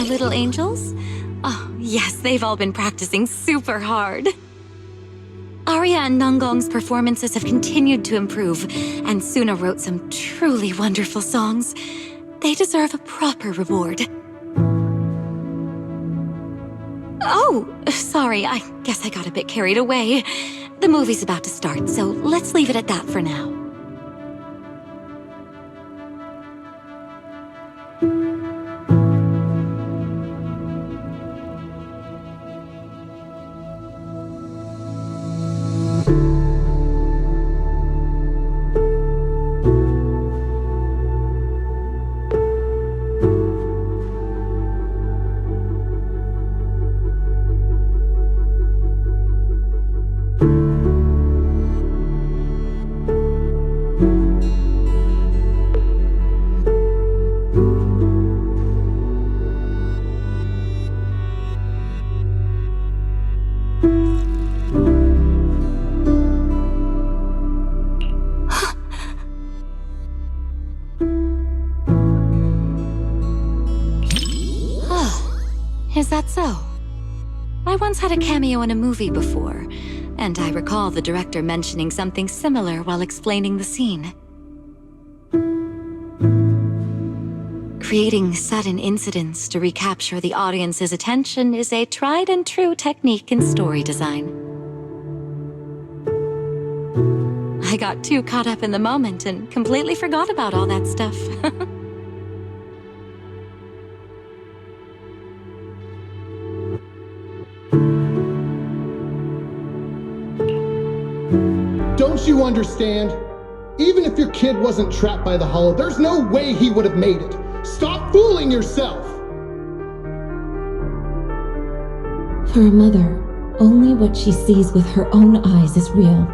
little angels? Oh, yes, they've all been practicing super hard. Arya and Nangong's performances have continued to improve, and Suna wrote some truly wonderful songs. They deserve a proper reward. Oh, sorry, I guess I got a bit carried away. The movie's about to start, so let's leave it at that for now. Is that so? I once had a cameo in a movie before, and I recall the director mentioning something similar while explaining the scene. Creating sudden incidents to recapture the audience's attention is a tried and true technique in story design. I got too caught up in the moment and completely forgot about all that stuff. Don't you understand? Even if your kid wasn't trapped by the hollow, there's no way he would have made it. Stop fooling yourself! For a mother, only what she sees with her own eyes is real.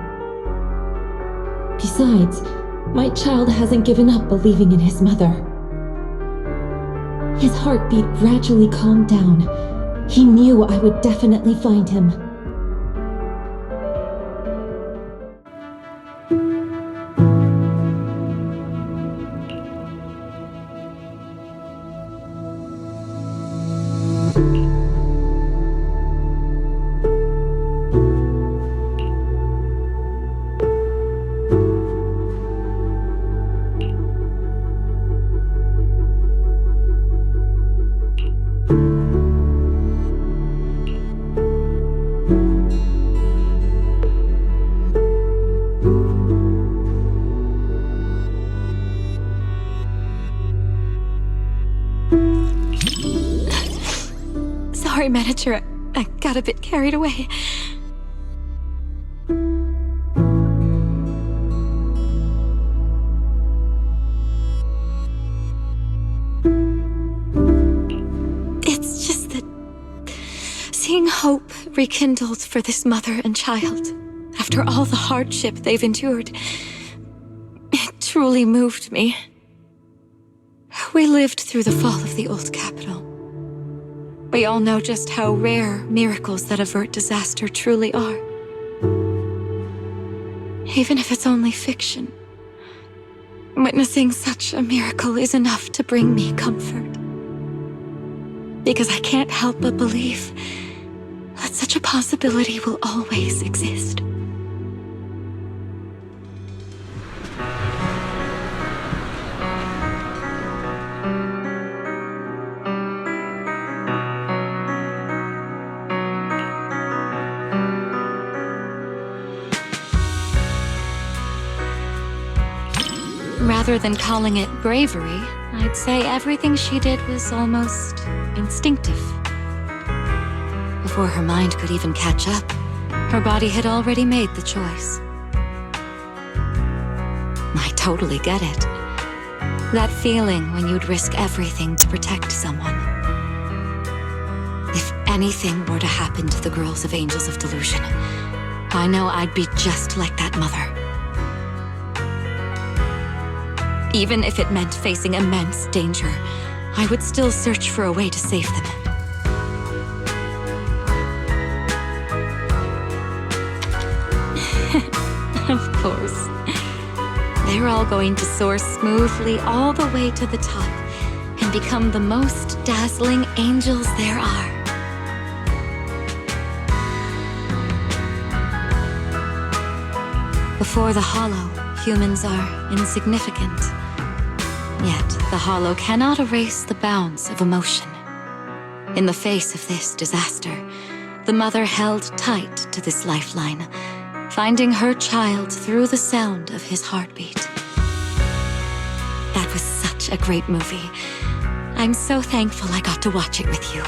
Besides, my child hasn't given up believing in his mother. His heartbeat gradually calmed down. He knew I would definitely find him. Sorry, manager. I got a bit carried away. It's just that seeing hope rekindled for this mother and child after all the hardship they've endured, it truly moved me. We lived through the fall of the old capital. We all know just how rare miracles that avert disaster truly are. Even if it's only fiction, witnessing such a miracle is enough to bring me comfort. Because I can't help but believe that such a possibility will always exist. Rather than calling it bravery, I'd say everything she did was almost instinctive. Before her mind could even catch up, her body had already made the choice. I totally get it. That feeling when you'd risk everything to protect someone. If anything were to happen to the girls of Angels of Delusion, I know I'd be just like that mother. Even if it meant facing immense danger, I would still search for a way to save them. Of course. They're all going to soar smoothly all the way to the top, and become the most dazzling angels there are. Before the Hollow, humans are insignificant. Yet, the Hollow cannot erase the bounds of emotion. In the face of this disaster, the mother held tight to this lifeline, finding her child through the sound of his heartbeat. That was such a great movie. I'm so thankful I got to watch it with you.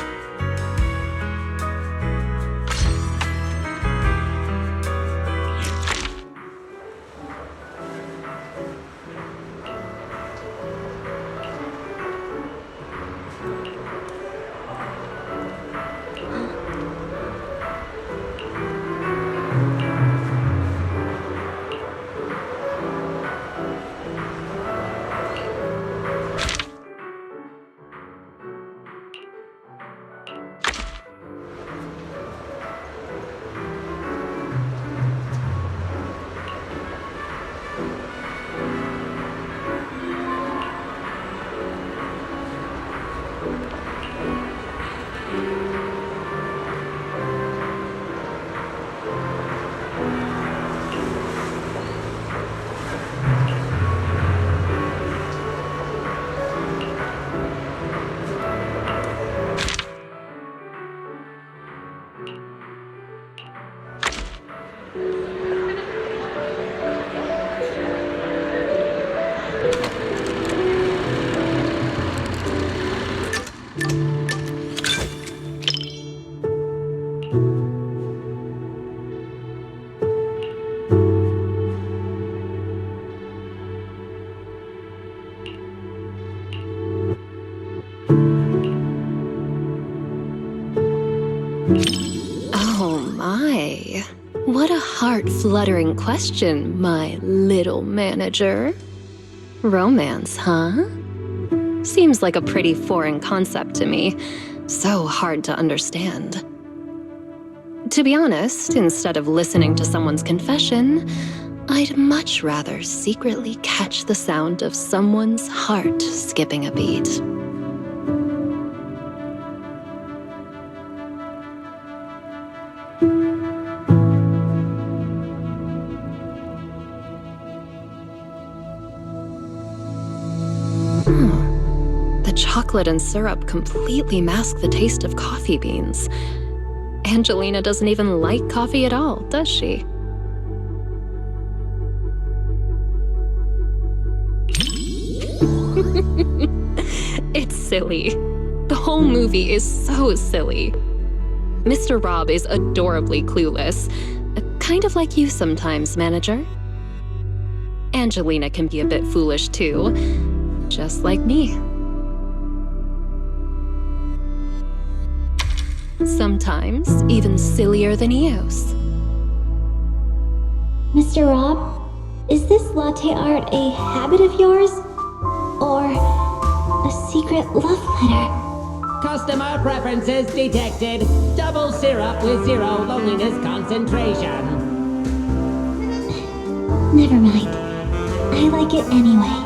Oh my. What a heart-fluttering question, my little manager. Romance, huh? Seems like a pretty foreign concept to me. So hard to understand. To be honest, instead of listening to someone's confession, I'd much rather secretly catch the sound of someone's heart skipping a beat. The chocolate and syrup completely mask the taste of coffee beans. Angelina doesn't even like coffee at all, does she? It's silly. The whole movie is so silly. Mr. Rob is adorably clueless, kind of like you sometimes, manager. Angelina can be a bit foolish too, just like me. Sometimes even sillier than Eos. Mr. Rob, is this latte art a habit of yours? Or a secret love letter? Customer preferences detected. Double syrup with 0 loneliness concentration. Never mind. I like it anyway.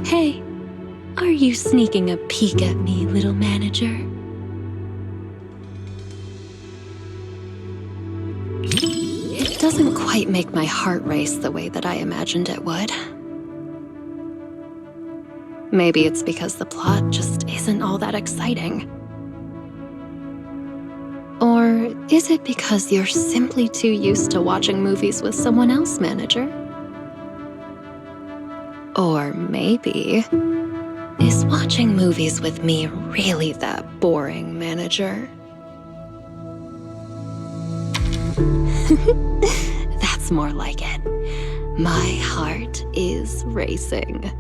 Hey, are you sneaking a peek at me, little manager? It doesn't quite make my heart race the way that I imagined it would. Maybe it's because the plot just isn't all that exciting. Or is it because you're simply too used to watching movies with someone else, manager? Or maybe, is watching movies with me really that boring, manager? That's more like it. My heart is racing.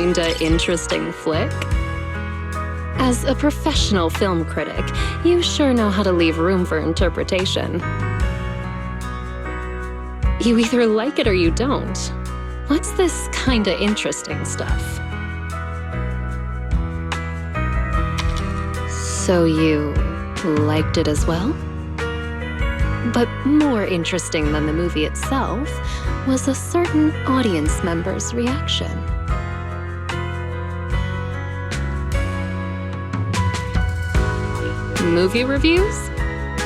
kinda interesting flick? As a professional film critic, you sure know how to leave room for interpretation. You either like it or you don't. What's this kinda interesting stuff? So you liked it as well? But more interesting than the movie itself was a certain audience member's reaction. Movie reviews?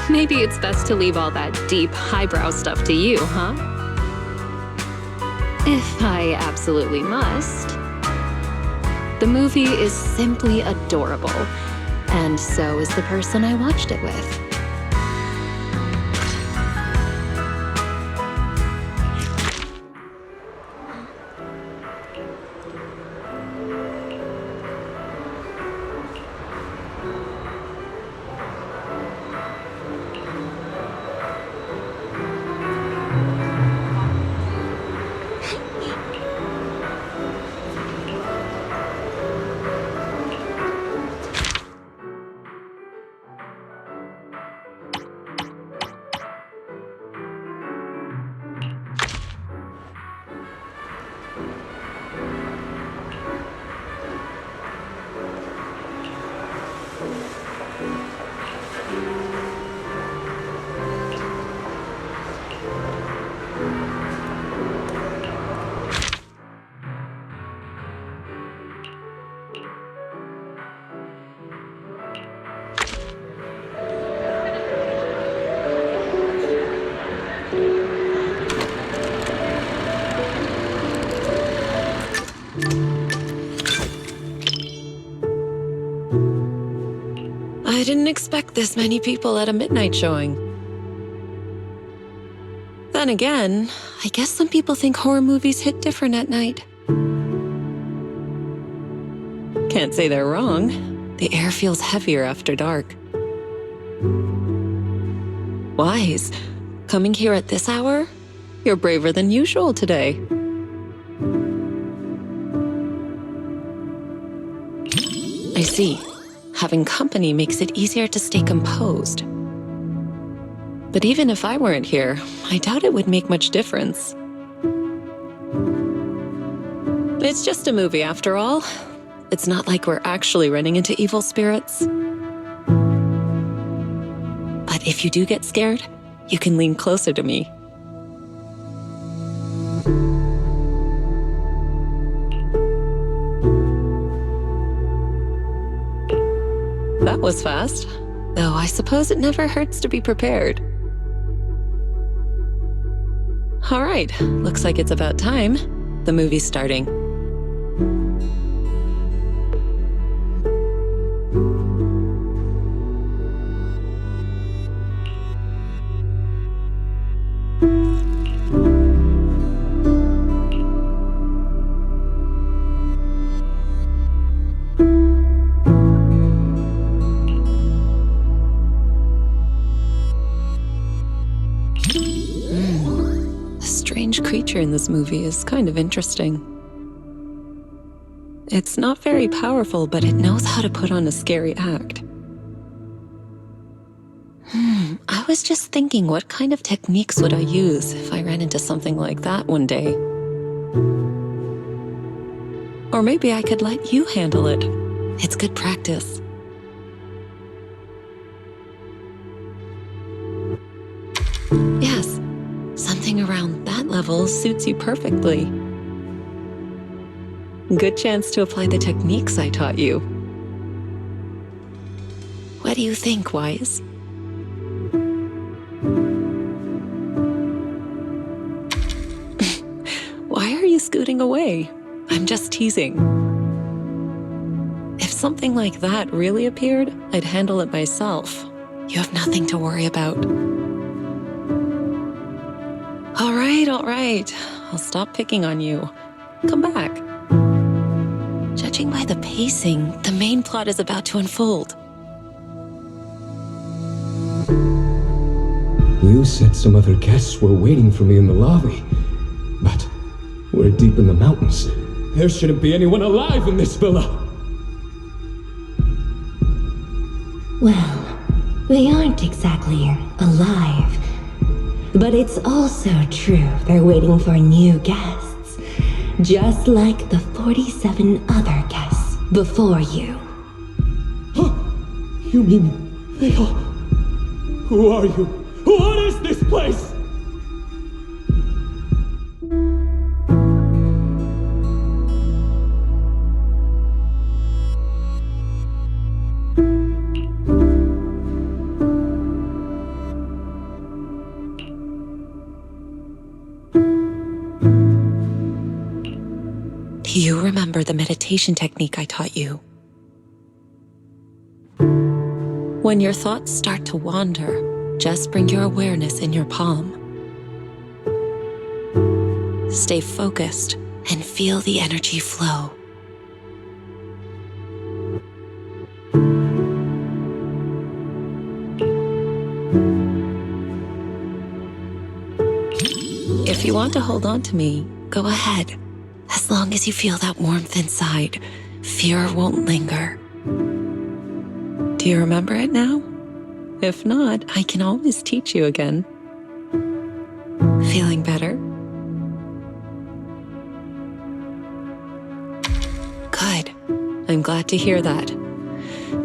Maybe it's best to leave all that deep, highbrow stuff to you, huh? If I absolutely must. The movie is simply adorable, and so is the person I watched it with. I didn't expect this many people at a midnight showing. Then again, I guess some people think horror movies hit different at night. Can't say they're wrong. The air feels heavier after dark. Wise, coming here at this hour? You're braver than usual today. I see. Having company makes it easier to stay composed. But even if I weren't here, I doubt it would make much difference. It's just a movie after all. It's not like we're actually running into evil spirits. But if you do get scared, you can lean closer to me. That was fast, though I suppose it never hurts to be prepared. All right, looks like it's about time. The movie's starting. Creature in this movie is kind of interesting. It's not very powerful, but it knows how to put on a scary act. I was just thinking, what kind of techniques would I use if I ran into something like that one day? Or maybe I could let you handle it. It's good practice. Yes, something around that level suits you perfectly. Good chance to apply the techniques I taught you. What do you think, Wise? Why are you scooting away? I'm just teasing. If something like that really appeared, I'd handle it myself. You have nothing to worry about. All right. I'll stop picking on you. Come back. Judging by the pacing, the main plot is about to unfold. You said some other guests were waiting for me in the lobby, but we're deep in the mountains, There shouldn't be anyone alive in this villa. Well, they aren't exactly alive. But it's also true they're waiting for new guests. Just like the 47 other guests before you. Huh? You mean they all... Who are you? What is this place? Do you remember the meditation technique I taught you? When your thoughts start to wander, just bring your awareness in your palm. Stay focused and feel the energy flow. If you want to hold on to me, go ahead. As long as you feel that warmth inside, fear won't linger. Do you remember it now? If not, I can always teach you again. Feeling better? Good. I'm glad to hear that.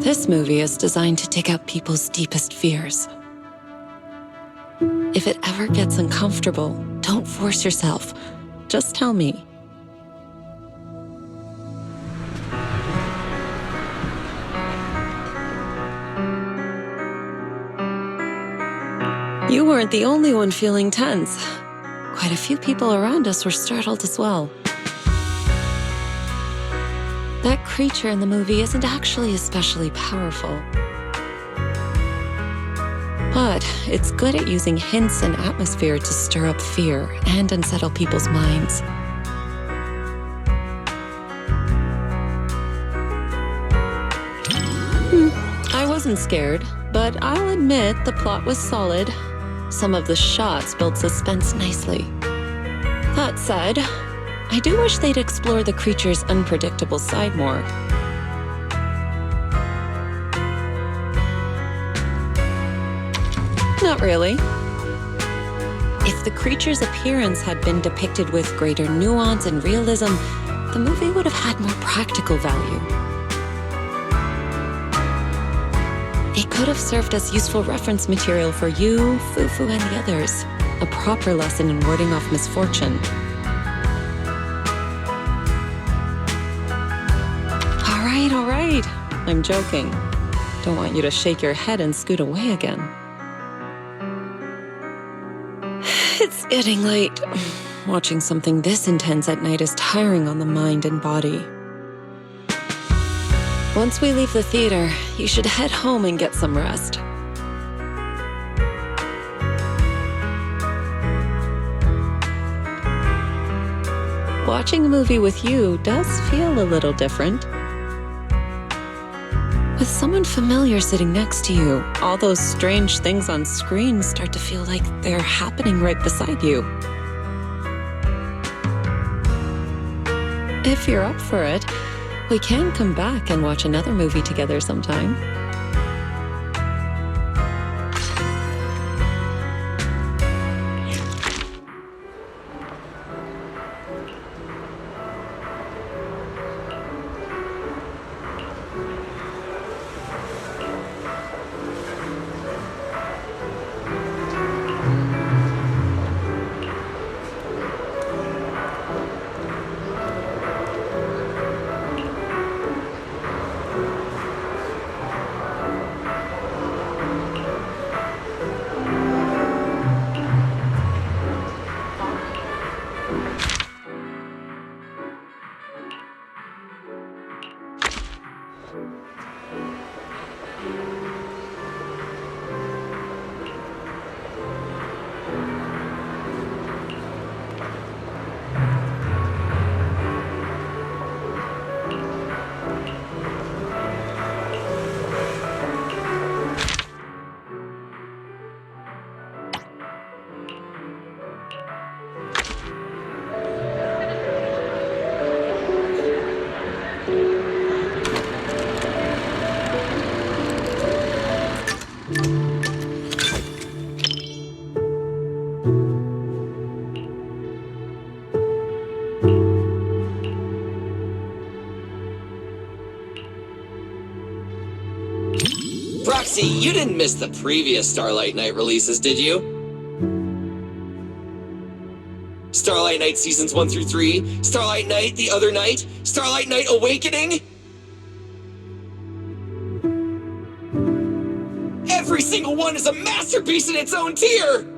This movie is designed to take out people's deepest fears. If it ever gets uncomfortable, don't force yourself. Just tell me. You weren't the only one feeling tense. Quite a few people around us were startled as well. That creature in the movie isn't actually especially powerful. But it's good at using hints and atmosphere to stir up fear and unsettle people's minds. I wasn't scared, but I'll admit the plot was solid. Some of the shots built suspense nicely. That said, I do wish they'd explore the creature's unpredictable side more. Not really. If the creature's appearance had been depicted with greater nuance and realism, the movie would have had more practical value. It could have served as useful reference material for you, Fufu, and the others. A proper lesson in warding off misfortune. All right. I'm joking. Don't want you to shake your head and scoot away again. It's getting late. Watching something this intense at night is tiring on the mind and body. Once we leave the theater, you should head home and get some rest. Watching a movie with you does feel a little different. With someone familiar sitting next to you, all those strange things on screen start to feel like they're happening right beside you. If you're up for it, we can come back and watch another movie together sometime. Proxy, you didn't miss the previous Starlight Knight releases, did you? Starlight Knight Seasons 1 through 3, Starlight Knight The Other Night, Starlight Knight Awakening? Every single one is a masterpiece in its own tier!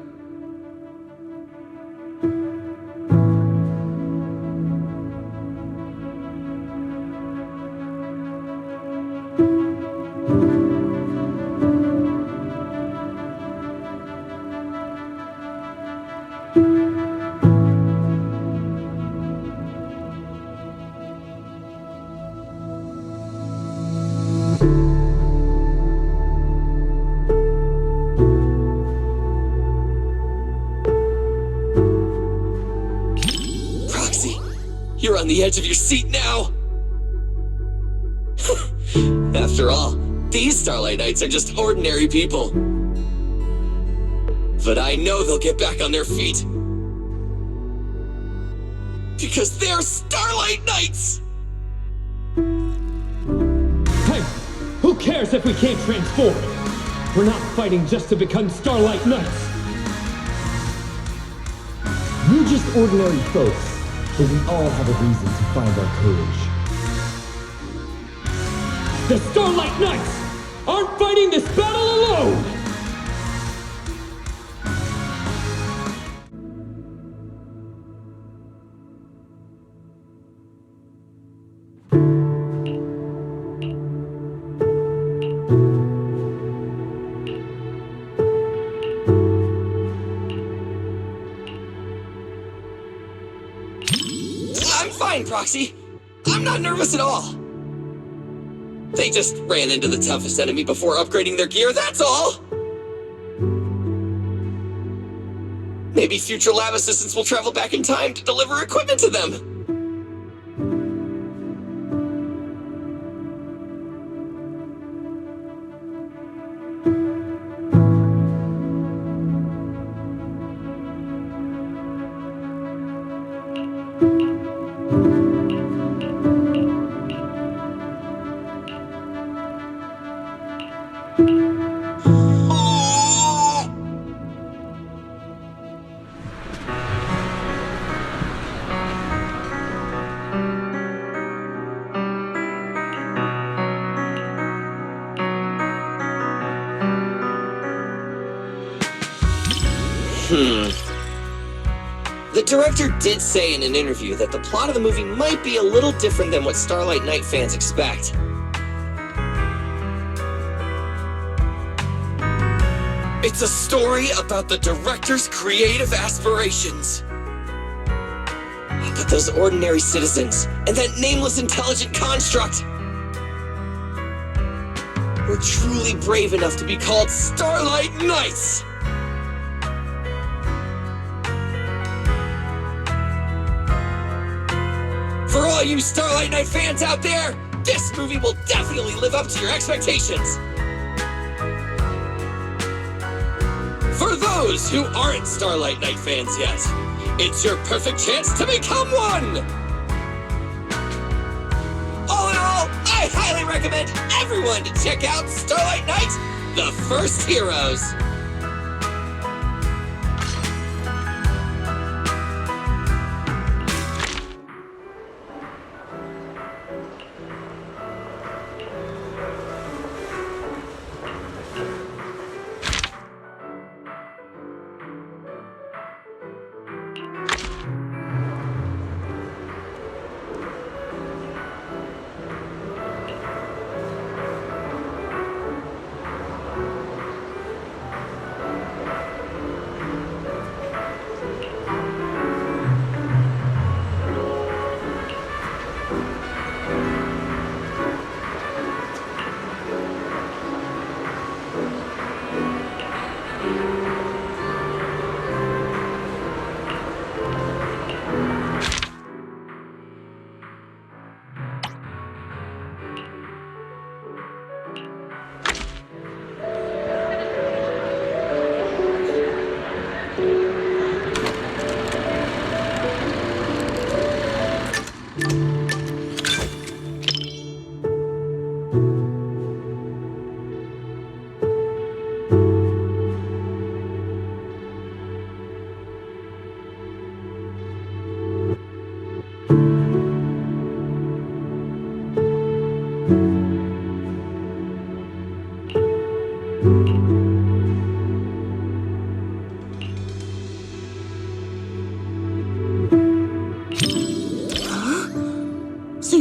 You're on the edge of your seat now! After all, these Starlight Knights are just ordinary people. But I know they'll get back on their feet. Because they're Starlight Knights! Hey! Who cares if we can't transform? We're not fighting just to become Starlight Knights! We're just ordinary folks. But we all have a reason to find our courage. The Starlight Knights aren't fighting this battle alone! I'm fine, Proxy. I'm not nervous at all. They just ran into the toughest enemy before upgrading their gear, that's all! Maybe future lab assistants will travel back in time to deliver equipment to them. The director did say in an interview that the plot of the movie might be a little different than what Starlight Knight fans expect. It's a story about the director's creative aspirations. But those ordinary citizens and that nameless intelligent construct were truly brave enough to be called Starlight Knights! For all you Starlight Knight fans out there, this movie will definitely live up to your expectations! For those who aren't Starlight Knight fans yet, it's your perfect chance to become one! All in all, I highly recommend everyone to check out Starlight Knight, The First Heroes!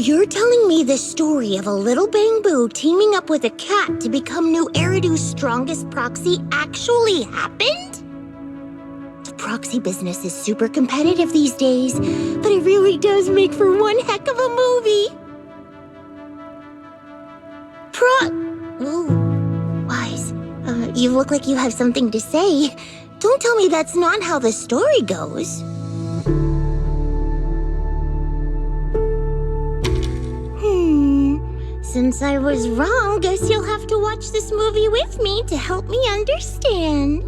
You're telling me the story of a little bamboo teaming up with a cat to become new Eridu's strongest proxy actually happened? The proxy business is super competitive these days, but it really does make for one heck of a movie. Ooh, Wise, you look like you have something to say. Don't tell me that's not how the story goes. Since I was wrong, guess you'll have to watch this movie with me to help me understand.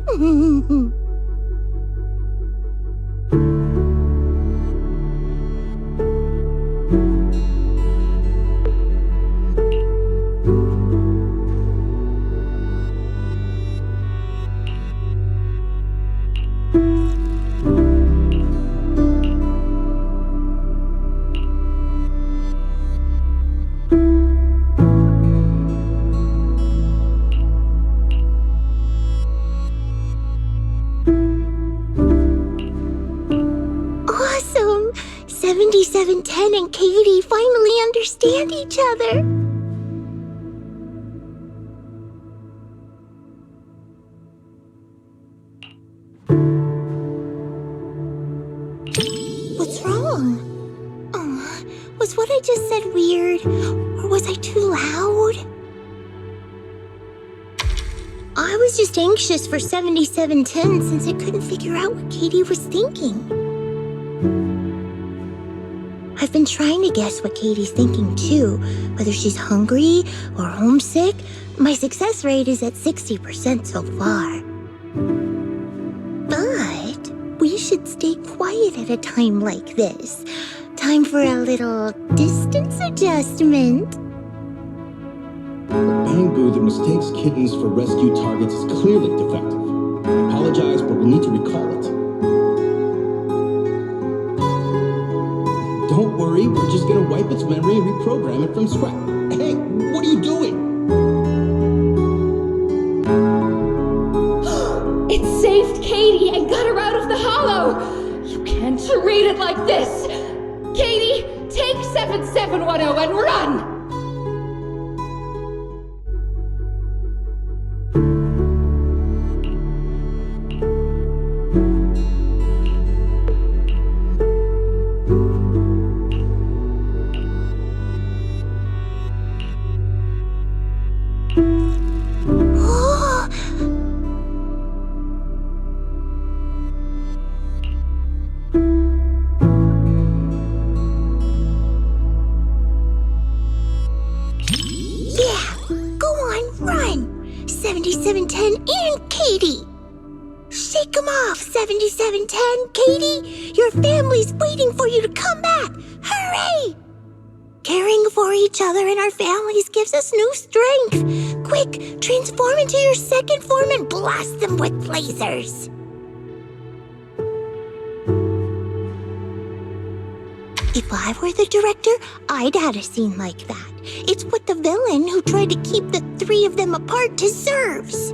Awesome! 7710 and Katie finally understand each other. What's wrong? Was what I just said weird? Or was I too loud? I was just anxious for 7710 since I couldn't figure out what Katie was thinking. I've been trying to guess what Katie's thinking too, whether she's hungry or homesick. My success rate is at 60% so far. But we should stay quiet at a time like this. Time for a little distance adjustment. Bamboo that mistakes kittens for rescue targets is clearly defective. I apologize, but we'll need to recall it. Don't worry, we're just gonna wipe its memory and reprogram it from scratch. Hey, what are you doing? It saved Katie and got her out of the hollow! You can't read it like this! Katie, take 7710 and run! Yeah, go on, run! 7710 and Katie! Shake 'em off, 7710, Katie! Your family's waiting for you to come back! Hurry! Caring for each other and our families gives us new strength! Quick, transform into your second form and blast them with lasers! If I were the director, I'd add a scene like that. It's what the villain who tried to keep the three of them apart deserves.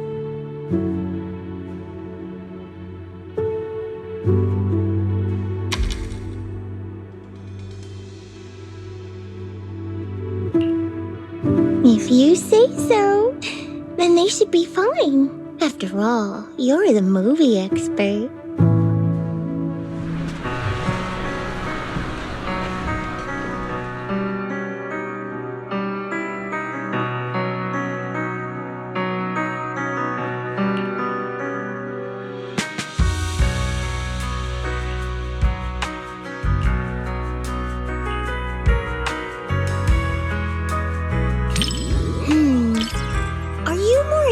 If you say so, then they should be fine. After all, you're the movie expert.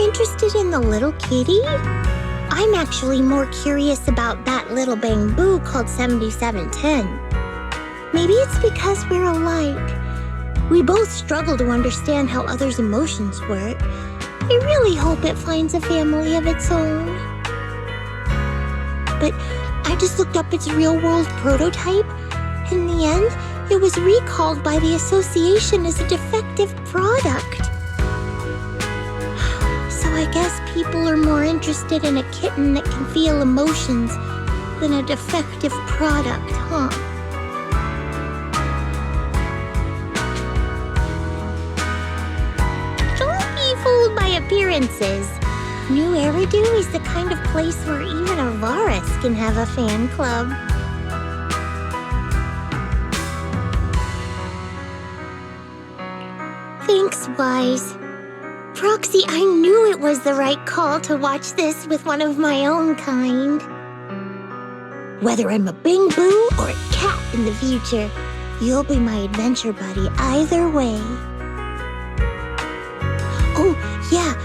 Interested in the little kitty? I'm actually more curious about that little bamboo called 7710. Maybe it's because we're alike. We both struggle to understand how others' emotions work. I really hope it finds a family of its own. But I just looked up its real-world prototype. In the end, it was recalled by the association as a defective product. I guess people are more interested in a kitten that can feel emotions than a defective product, huh? appearances. New Eridu is the kind of place where even a Varus can have a fan club. Thanks, Wise. Proxy, I knew it was the right call to watch this with one of my own kind. Whether I'm a Bing Boo or a cat in the future, you'll be my adventure buddy either way. Oh, yeah,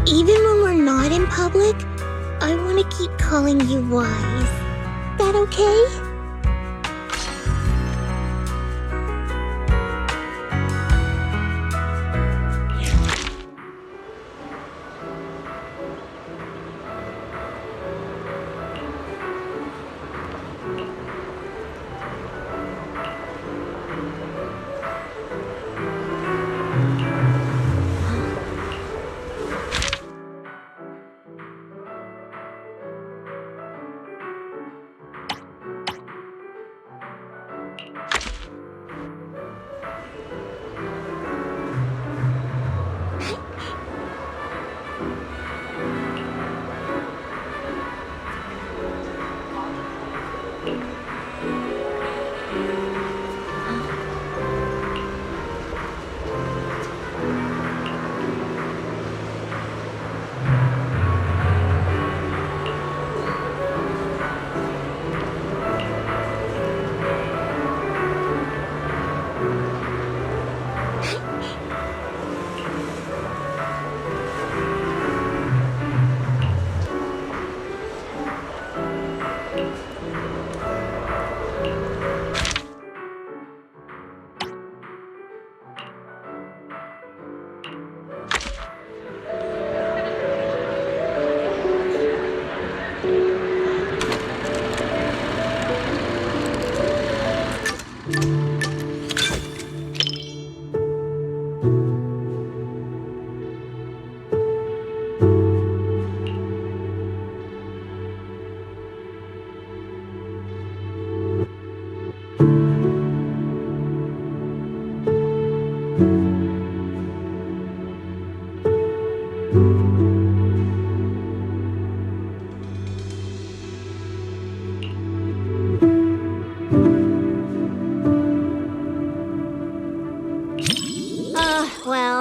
even when we're not in public, I want to keep calling you Wise. That okay?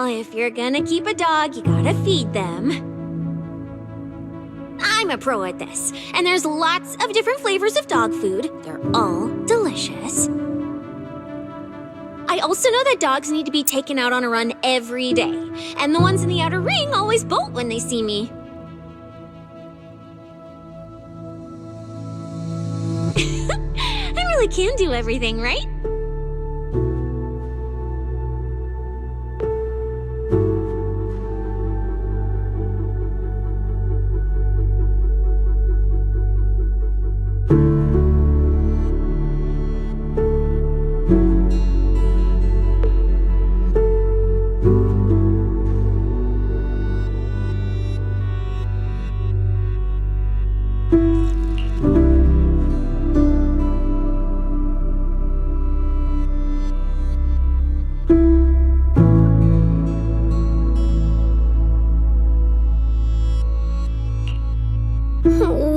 If you're gonna keep a dog, you gotta feed them. I'm a pro at this, and there's lots of different flavors of dog food. They're all delicious. I also know that dogs need to be taken out on a run every day, and the ones in the outer ring always bolt when they see me. I really can do everything, right?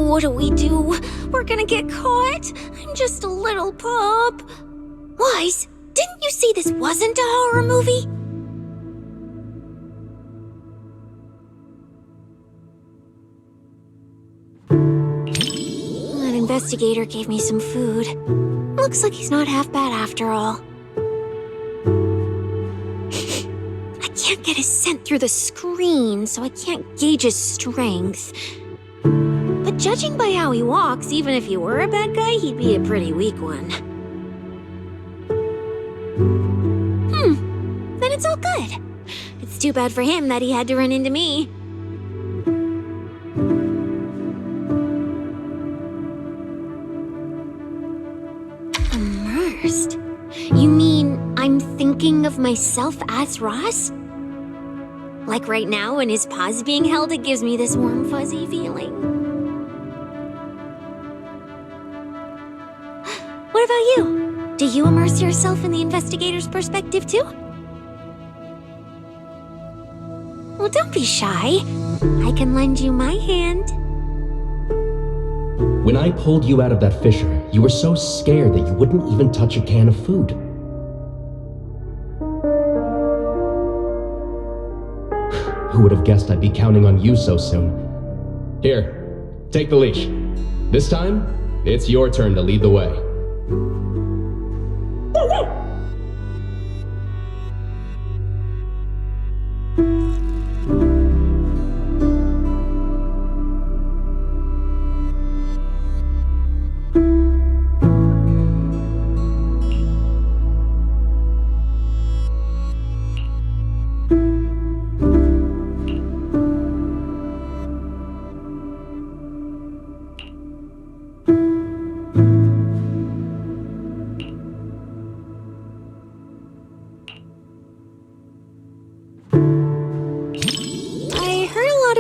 What do we do? We're gonna get caught? I'm just a little pup. Wise, didn't you say this wasn't a horror movie? That investigator gave me some food. Looks like he's not half bad after all. I can't get his scent through the screen, so I can't gauge his strength. But judging by how he walks, even if he were a bad guy, he'd be a pretty weak one. Then it's all good. It's too bad for him that he had to run into me. Immersed? You mean I'm thinking of myself as Ross? Like right now when his paw's being held, it gives me this warm, fuzzy feeling. What about you? Do you immerse yourself in the investigator's perspective too? Well, don't be shy. I can lend you my hand. When I pulled you out of that fissure, you were so scared that you wouldn't even touch a can of food. Who would have guessed I'd be counting on you so soon? Here, take the leash. This time, it's your turn to lead the way.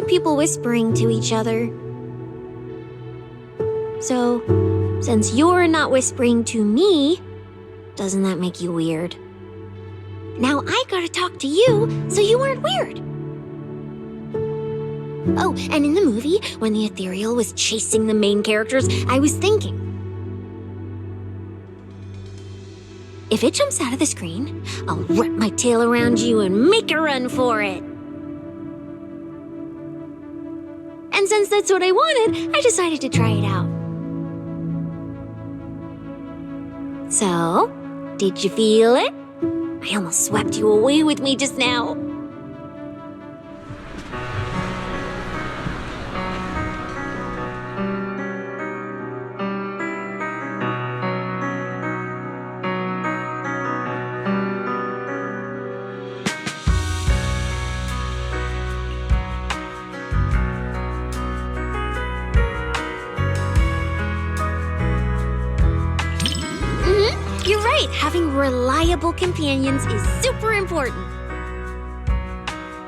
People whispering to each other. So, since you're not whispering to me, doesn't that make you weird? Now I gotta talk to you, so you aren't weird. Oh, and in the movie, when the ethereal was chasing the main characters, I was thinking, if it jumps out of the screen, I'll wrap my tail around you and make a run for it. And since that's what I wanted, I decided to try it out. So, did you feel it? I almost swept you away with me just now. You're right, having reliable companions is super important.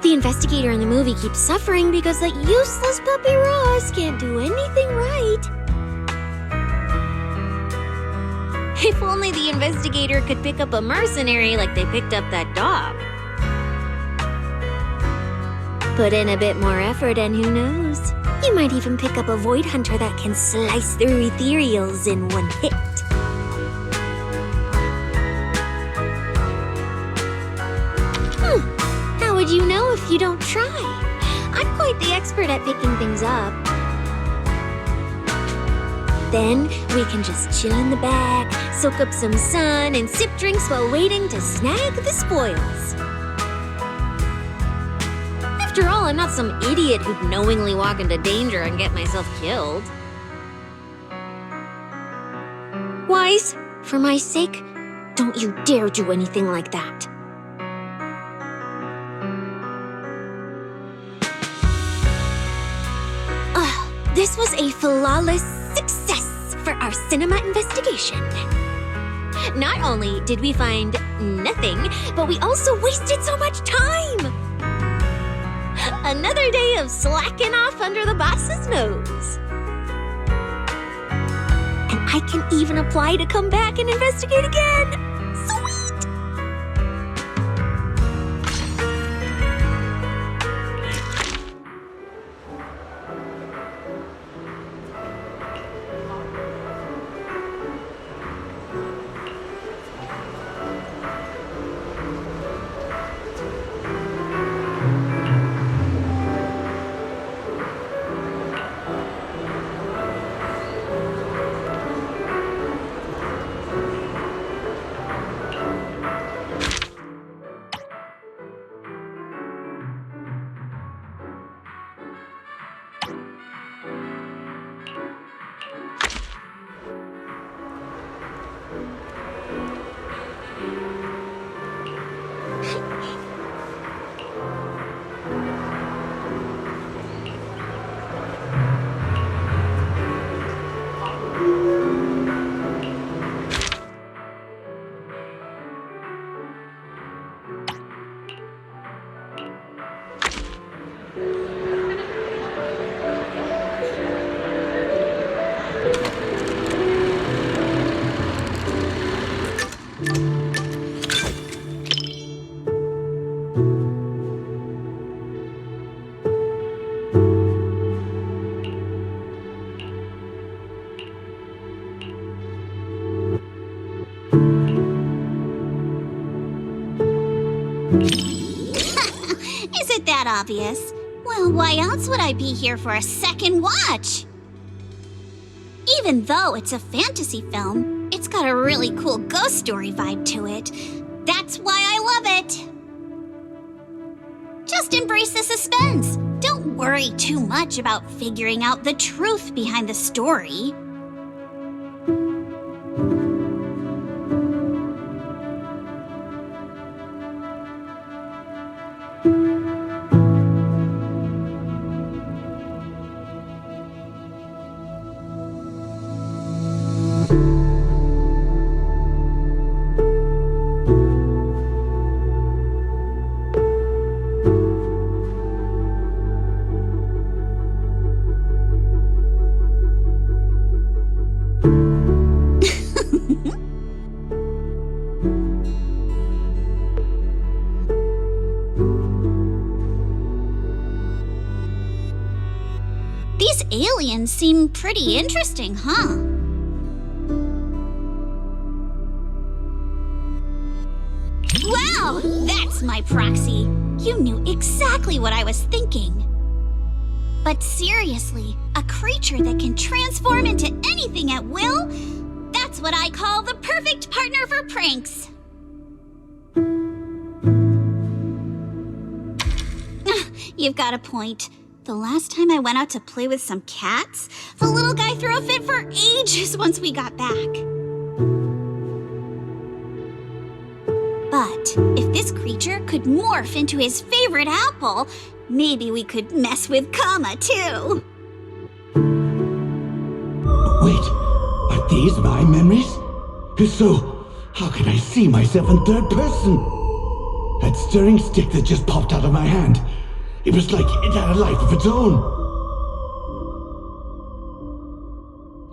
The investigator in the movie keeps suffering because that useless puppy Ross can't do anything right. If only the investigator could pick up a mercenary like they picked up that dog. Put in a bit more effort and who knows? You might even pick up a void hunter that can slice through ethereals in one hit. How would you know if you don't try? I'm quite the expert at picking things up. Then we can just chill in the back, soak up some sun, and sip drinks while waiting to snag the spoils. After all, I'm not some idiot who'd knowingly walk into danger and get myself killed. Wise, for my sake, don't you dare do anything like that. This was a flawless success for our cinema investigation. Not only did we find nothing, but we also wasted so much time. Another day of slacking off under the boss's nose. And I can even apply to come back and investigate again. Sweet! obvious. Well, why else would I be here for a second watch? Even though it's a fantasy film, it's got a really cool ghost story vibe to it. That's why I love it. Just embrace the suspense. Don't worry too much about figuring out the truth behind the story. These aliens seem pretty interesting, huh? Wow, that's my proxy. You knew exactly what I was thinking. But seriously, a creature that can transform into anything at will? That's what I call the perfect partner for pranks. You've got a point. The last time I went out to play with some cats, the little guy threw a fit for ages once we got back. But if this creature could morph into his favorite apple, maybe we could mess with Kama too. Wait, are these my memories? If so, how can I see myself in third person? That stirring stick that just popped out of my hand. It was like it had a life of its own.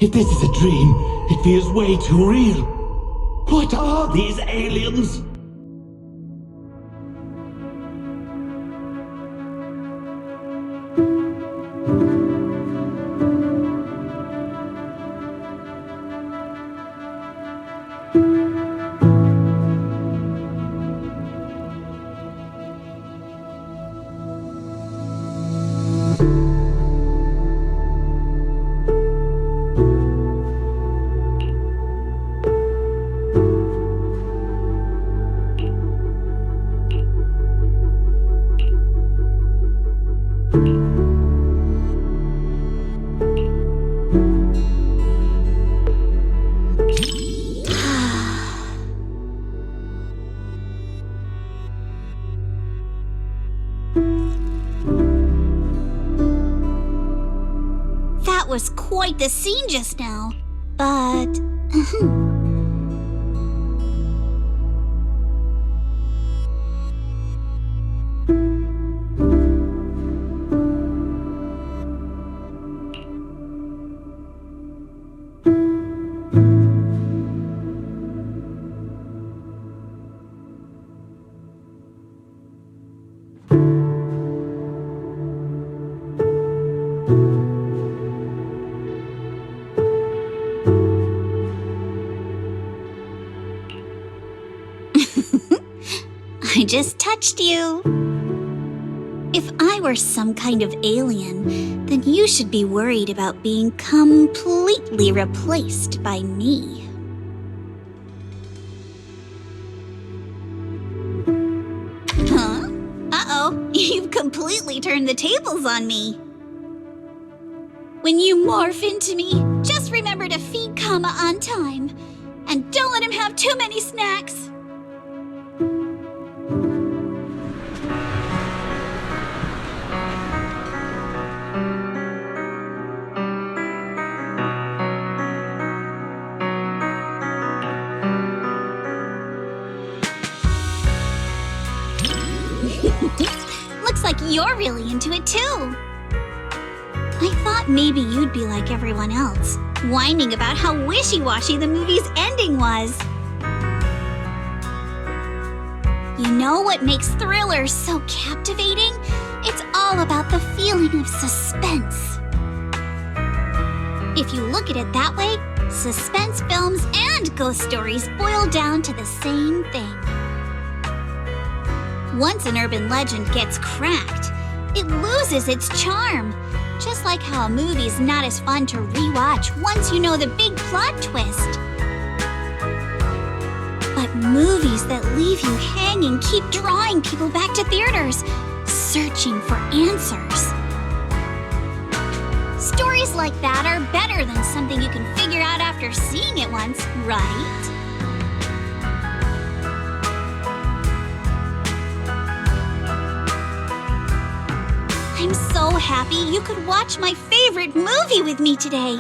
If this is a dream, it feels way too real. What are these aliens? That was quite the scene just now, but... I just touched you. If I were some kind of alien, then you should be worried about being completely replaced by me. Huh? Uh-oh, you've completely turned the tables on me. When you morph into me, just remember to feed Kama on time. And don't let him have too many snacks. Looks like you're really into it too. I thought maybe you'd be like everyone else, whining about how wishy-washy the movie's ending was. You know what makes thrillers so captivating? It's all about the feeling of suspense. If you look at it that way, suspense films and ghost stories boil down to the same thing. Once an urban legend gets cracked, it loses its charm. Just like how a movie's not as fun to rewatch once you know the big plot twist. But movies that leave you hanging keep drawing people back to theaters, searching for answers. Stories like that are better than something you can figure out after seeing it once, right? I'm so happy you could watch my favorite movie with me today.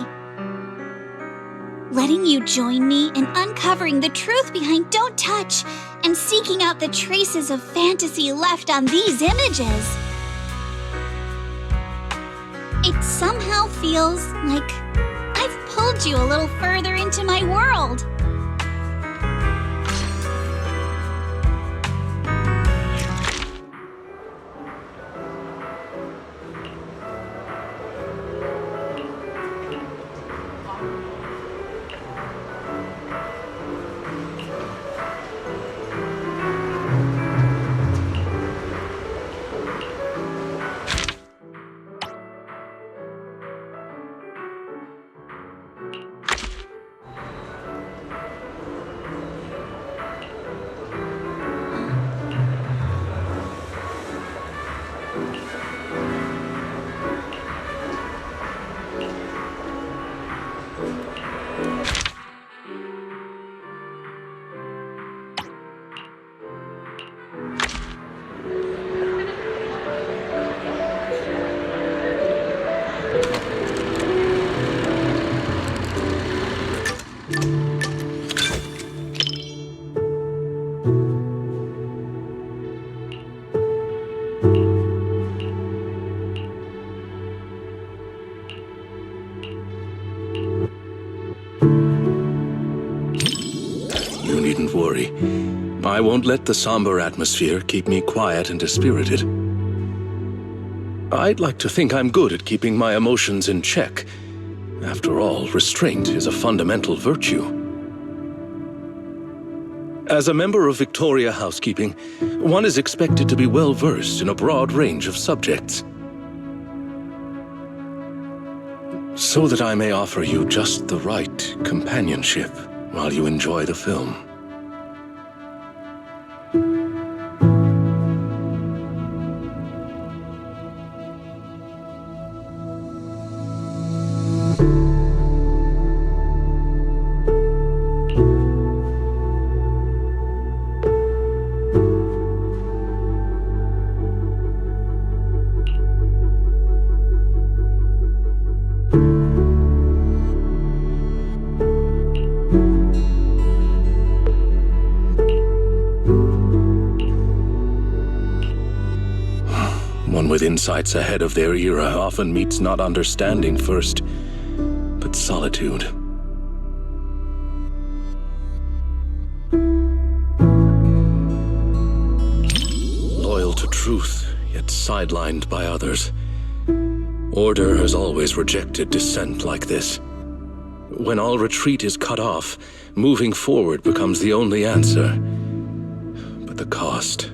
Letting you join me in uncovering the truth behind Don't Touch and seeking out the traces of fantasy left on these images. It somehow feels like I've pulled you a little further into my world. You needn't worry. I won't let the somber atmosphere keep me quiet and dispirited. I'd like to think I'm good at keeping my emotions in check. After all, restraint is a fundamental virtue. As a member of Victoria Housekeeping, one is expected to be well-versed in a broad range of subjects. So that I may offer you just the right companionship while you enjoy the film. One with insights ahead of their era often meets not understanding first, but solitude. Loyal to truth, yet sidelined by others. Order has always rejected dissent like this. When all retreat is cut off, moving forward becomes the only answer. But the cost...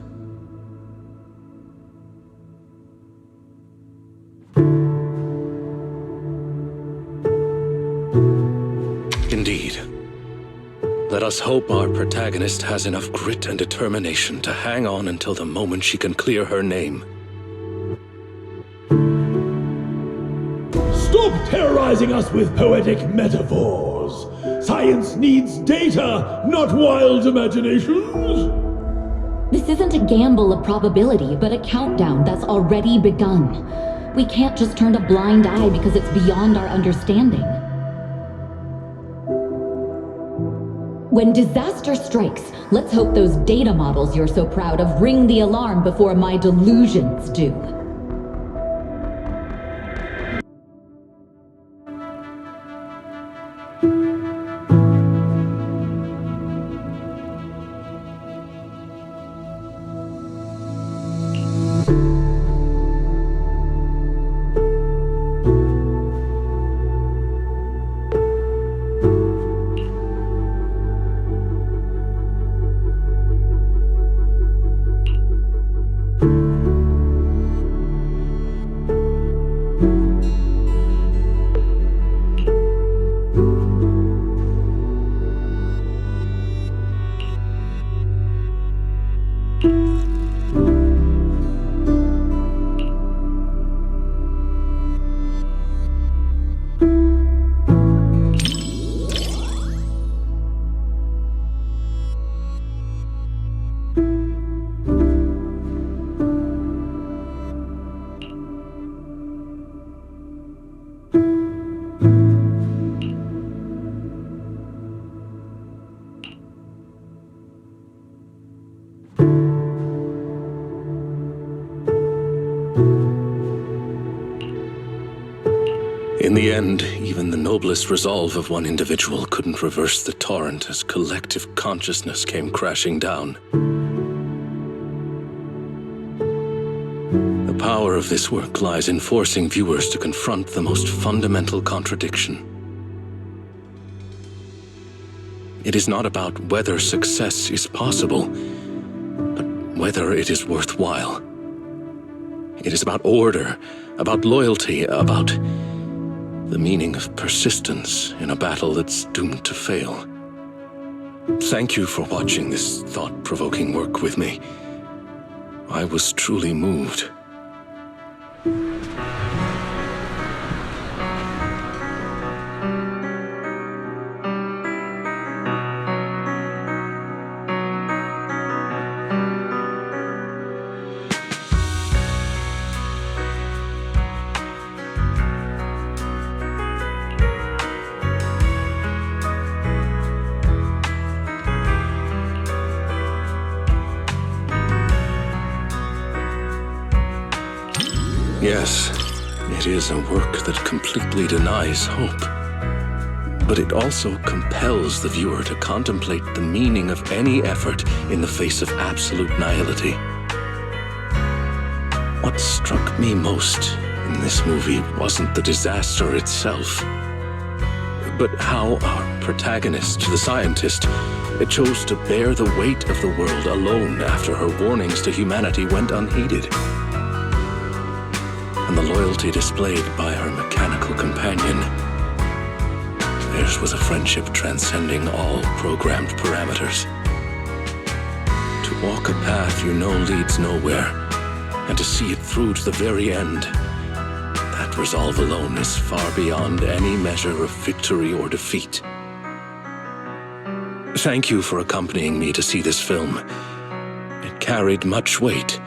Indeed. Let us hope our protagonist has enough grit and determination to hang on until the moment she can clear her name. Stop terrorizing us with poetic metaphors. Science needs data, not wild imaginations. This isn't a gamble of probability, but a countdown that's already begun. We can't just turn a blind eye because it's beyond our understanding. When disaster strikes, let's hope those data models you're so proud of ring the alarm before my delusions do. In the end, even the noblest resolve of one individual couldn't reverse the torrent as collective consciousness came crashing down. The power of this work lies in forcing viewers to confront the most fundamental contradiction. It is not about whether success is possible, but whether it is worthwhile. It is about order, about loyalty, about the meaning of persistence in a battle that's doomed to fail. Thank you for watching this thought-provoking work with me. I was truly moved. Yes, it is a work that completely denies hope. But it also compels the viewer to contemplate the meaning of any effort in the face of absolute nihility. What struck me most in this movie wasn't the disaster itself, but how our protagonist, the scientist, chose to bear the weight of the world alone after her warnings to humanity went unheeded. And the loyalty displayed by her mechanical companion. Theirs was a friendship transcending all programmed parameters. To walk a path you know leads nowhere, and to see it through to the very end, that resolve alone is far beyond any measure of victory or defeat. Thank you for accompanying me to see this film. It carried much weight,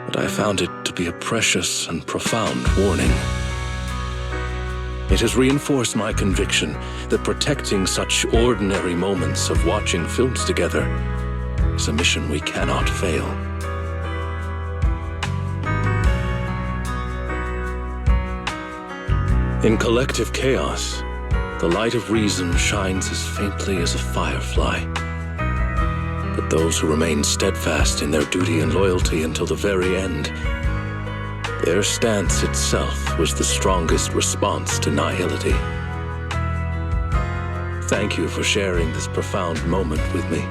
but I found it to be a precious and profound warning. It has reinforced my conviction that protecting such ordinary moments of watching films together is a mission we cannot fail. In collective chaos, the light of reason shines as faintly as a firefly. But those who remain steadfast in their duty and loyalty until the very end, their stance itself was the strongest response to nihility. Thank you for sharing this profound moment with me.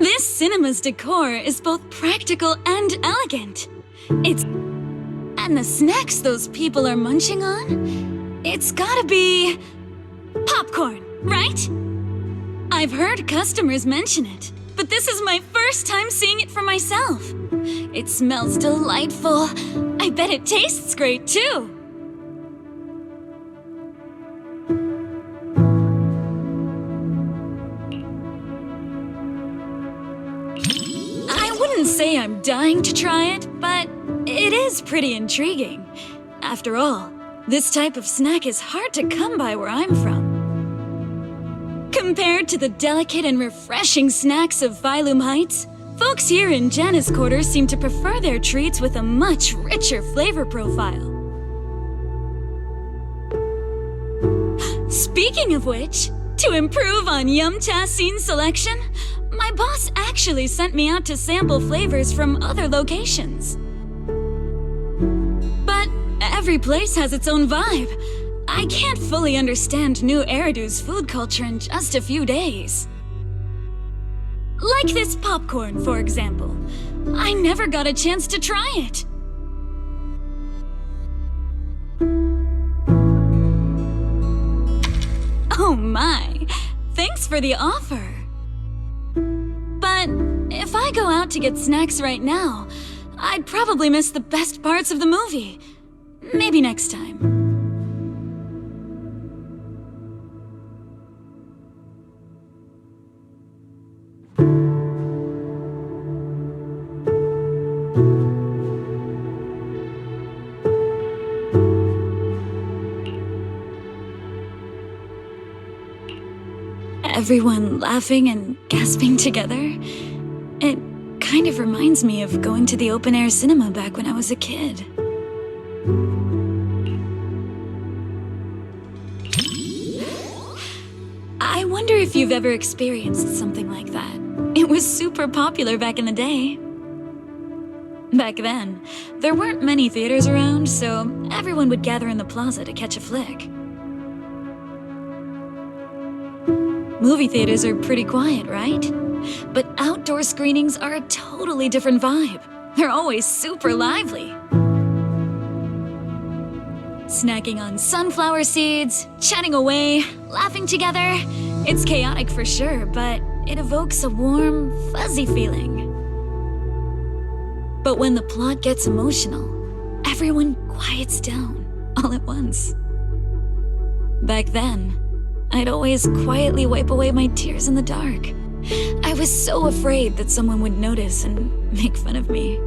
This cinema's decor is both practical and elegant. And the snacks those people are munching on? It's gotta be popcorn, right? I've heard customers mention it. but this is my first time seeing it for myself. It smells delightful. I bet it tastes great, too. I wouldn't say I'm dying to try it, but it is pretty intriguing. After all, this type of snack is hard to come by where I'm from. Compared to the delicate and refreshing snacks of Phylum Heights, folks here in Janus Quarters seem to prefer their treats with a much richer flavor profile. Speaking of which, to improve on Yum Cha Scene selection, my boss actually sent me out to sample flavors from other locations. But every place has its own vibe. I can't fully understand New Eridu's food culture in just a few days. Like this popcorn, for example. I never got a chance to try it. Oh my, thanks for the offer. But if I go out to get snacks right now, I'd probably miss the best parts of the movie. Maybe next time. Everyone laughing and gasping together. It kind of reminds me of going to the open-air cinema back when I was a kid. I wonder if you've ever experienced something like that. It was super popular back in the day. Back then, there weren't many theaters around, so everyone would gather in the plaza to catch a flick. Movie theaters are pretty quiet, right? But outdoor screenings are a totally different vibe. They're always super lively. Snacking on sunflower seeds, chatting away, laughing together. It's chaotic for sure, but it evokes a warm, fuzzy feeling. But when the plot gets emotional, everyone quiets down all at once. Back then, I'd always quietly wipe away my tears in the dark. I was so afraid that someone would notice and make fun of me.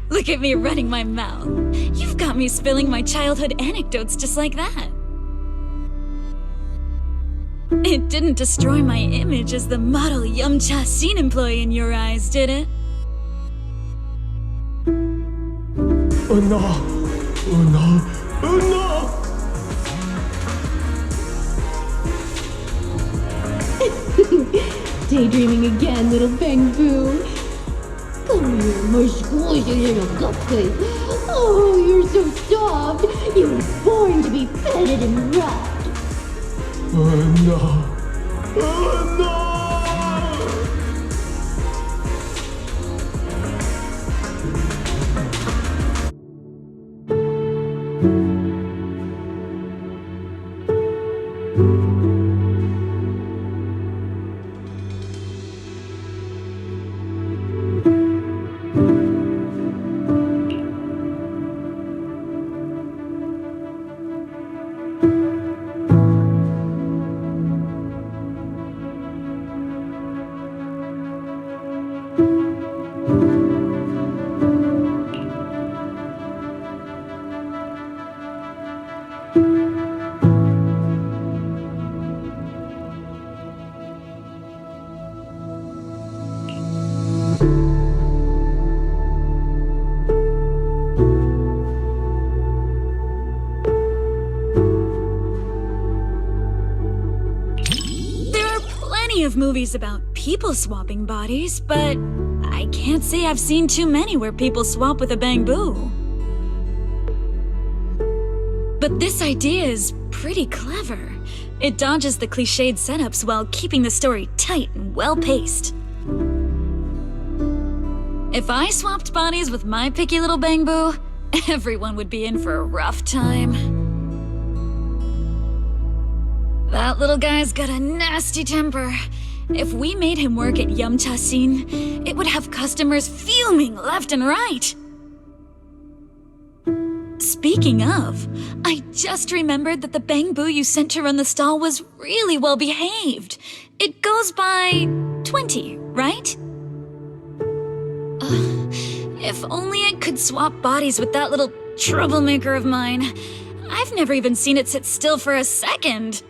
Look at me running my mouth. You've got me spilling my childhood anecdotes just like that. It didn't destroy my image as the model Yum Cha Scene employee in your eyes, did it? Oh no! Oh no! Oh no! Daydreaming again, little Bang-Boo. Come here, my squishy little cupcake. Oh, you're so soft. You were born to be petted and rubbed. Oh no! Oh no! Of movies about people swapping bodies, but I can't say I've seen too many where people swap with a Bang-Boo. But this idea is pretty clever. It dodges the cliched setups while keeping the story tight and well-paced. If I swapped bodies with my picky little Bang-Boo, everyone would be in for a rough time. That little guy's got a nasty temper. If we made him work at Yumcha Scene, it would have customers fuming left and right. Speaking of, I just remembered that the Bangbu you sent to run the stall was really well behaved. It goes by 20, right? If only I could swap bodies with that little troublemaker of mine. I've never even seen it sit still for a second.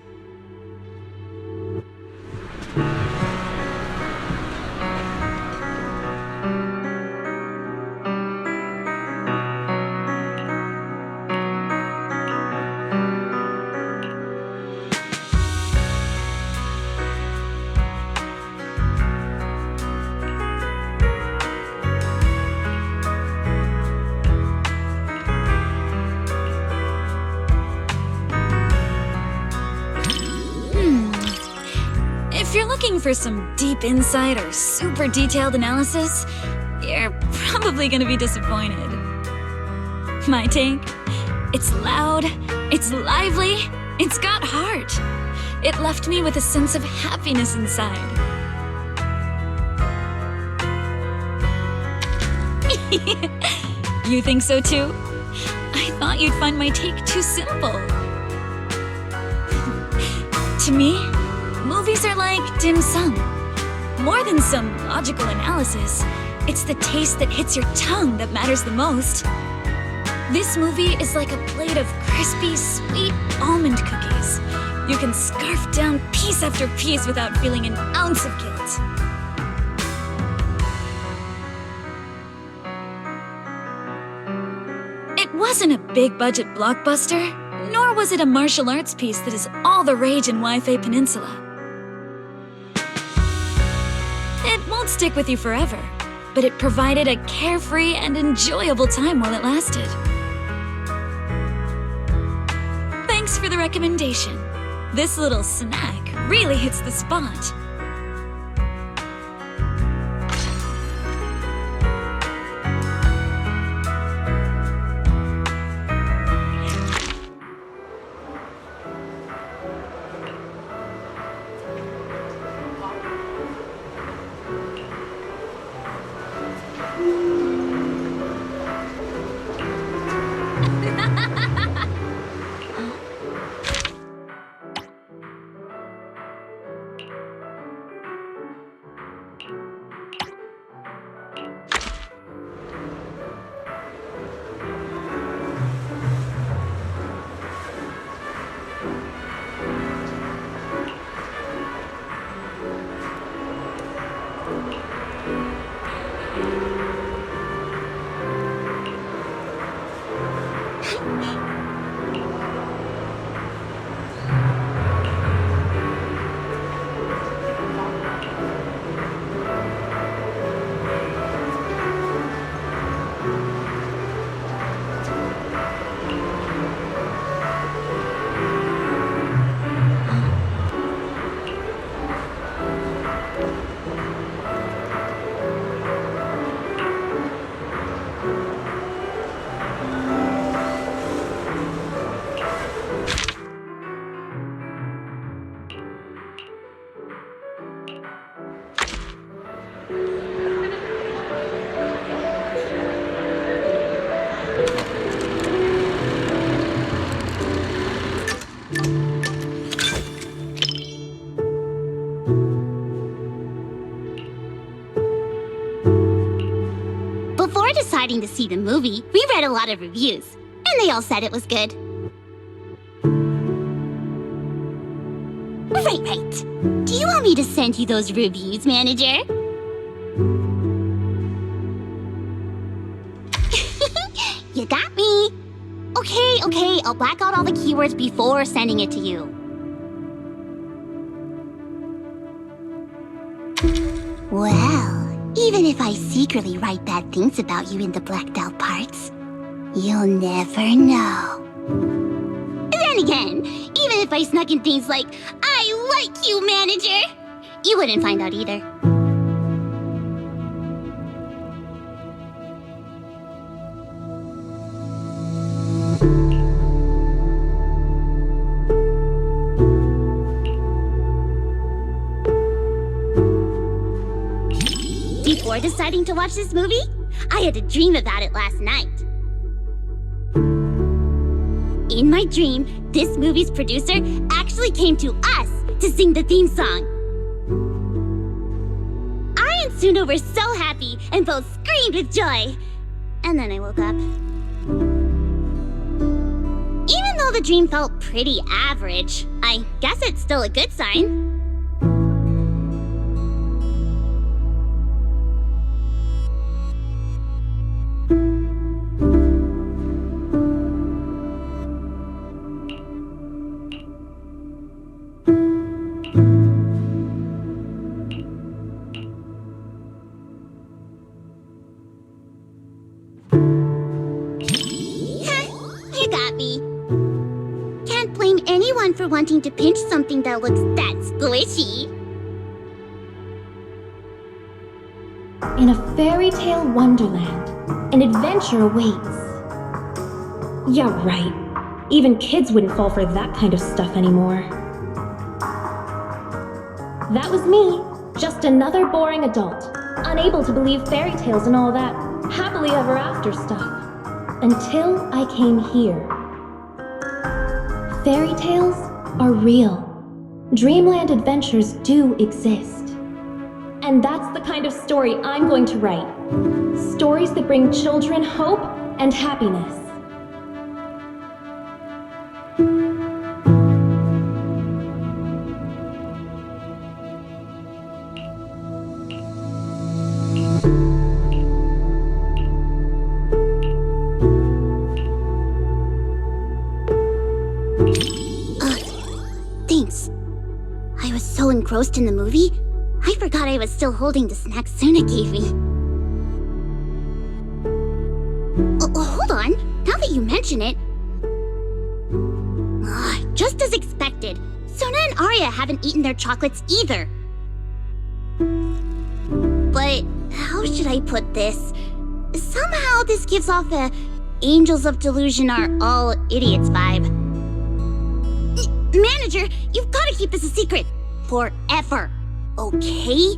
If you're looking for some deep insight or super detailed analysis, you're probably gonna be disappointed. My take? It's loud, it's lively, it's got heart. It left me with a sense of happiness inside. You think so too? I thought you'd find my take too simple. To me, movies are like dim sum. More than some logical analysis, it's the taste that hits your tongue that matters the most. This movie is like a plate of crispy, sweet almond cookies. You can scarf down piece after piece without feeling an ounce of guilt. It wasn't a big-budget blockbuster, nor was it a martial arts piece that is all the rage in Wi-Fi Peninsula. It won't stick with you forever, but it provided a carefree and enjoyable time while it lasted. Thanks for the recommendation. This little snack really hits the spot. Before deciding to see the movie, we read a lot of reviews, and they all said it was good. Right. Do you want me to send you those reviews, manager? You got me. Okay, I'll black out all the keywords before sending it to you. Well, even if I secretly write bad things about you in the blacked out parts, you'll never know. Then again, even if I snuck in things like, I like you, manager, you wouldn't find out either. Before deciding to watch this movie, I had a dream about it last night. In my dream, this movie's producer actually came to us to sing the theme song. I and Suna were so happy and both screamed with joy. And then I woke up. Even though the dream felt pretty average, I guess it's still a good sign. You got me. Can't blame anyone for wanting to pinch something that looks that squishy. In a fairy tale wonderland, an adventure awaits. Yeah, right. Even kids wouldn't fall for that kind of stuff anymore. That was me, just another boring adult, unable to believe fairy tales and all that happily ever after stuff. Until I came here. Fairy tales are real. Dreamland adventures do exist. And that's the kind of story I'm going to write. Stories that bring children hope and happiness. Thanks. I was so engrossed in the movie, I forgot I was still holding the snack Suna gave me. Hold on. Now that you mention it... just as expected, Suna and Arya haven't eaten their chocolates either. But how should I put this? Somehow this gives off a Angels of Delusion are all idiots vibe. Manager, you've got to keep this a secret. Forever. Okay?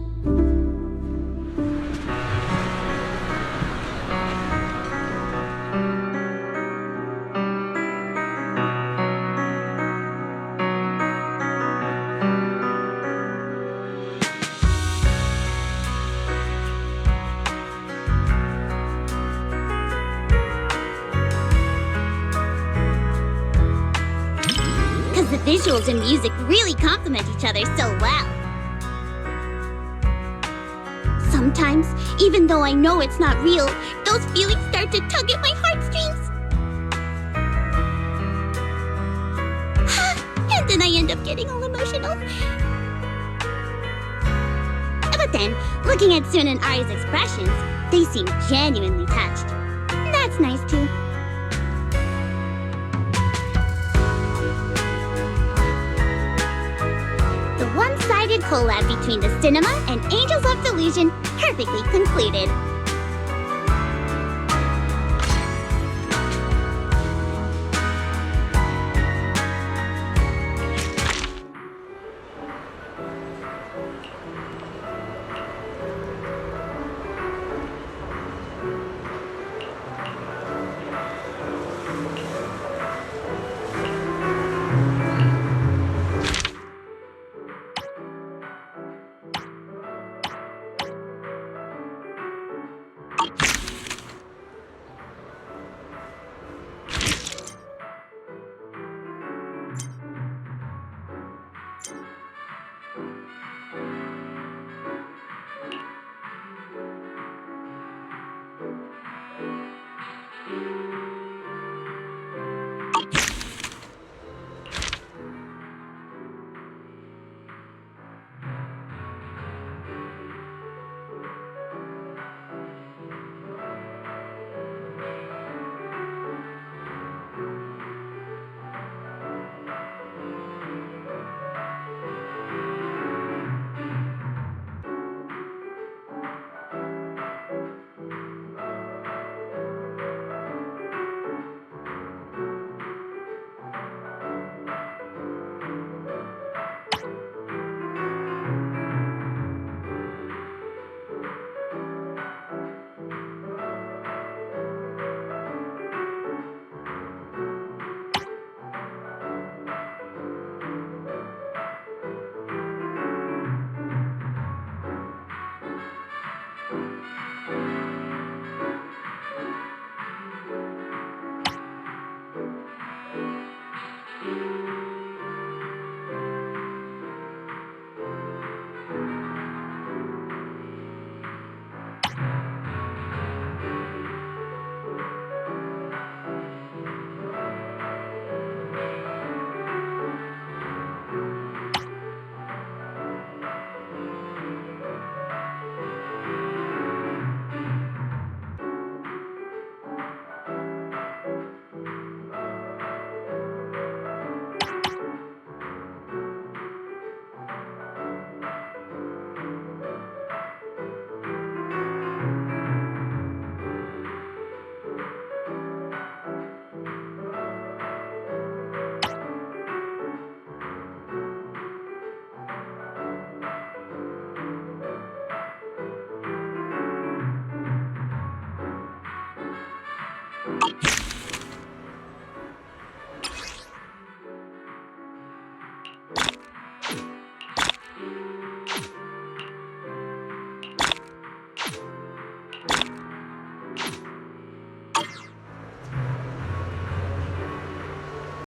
Because the visuals and music really complement each other so well. Sometimes, even though I know it's not real, those feelings start to tug at my heartstrings. And then I end up getting all emotional. But then, looking at Suna and Arya's expressions, they seem genuinely touched. That's nice too. The one-sided collab between the cinema and Angels of Delusion perfectly concluded. me.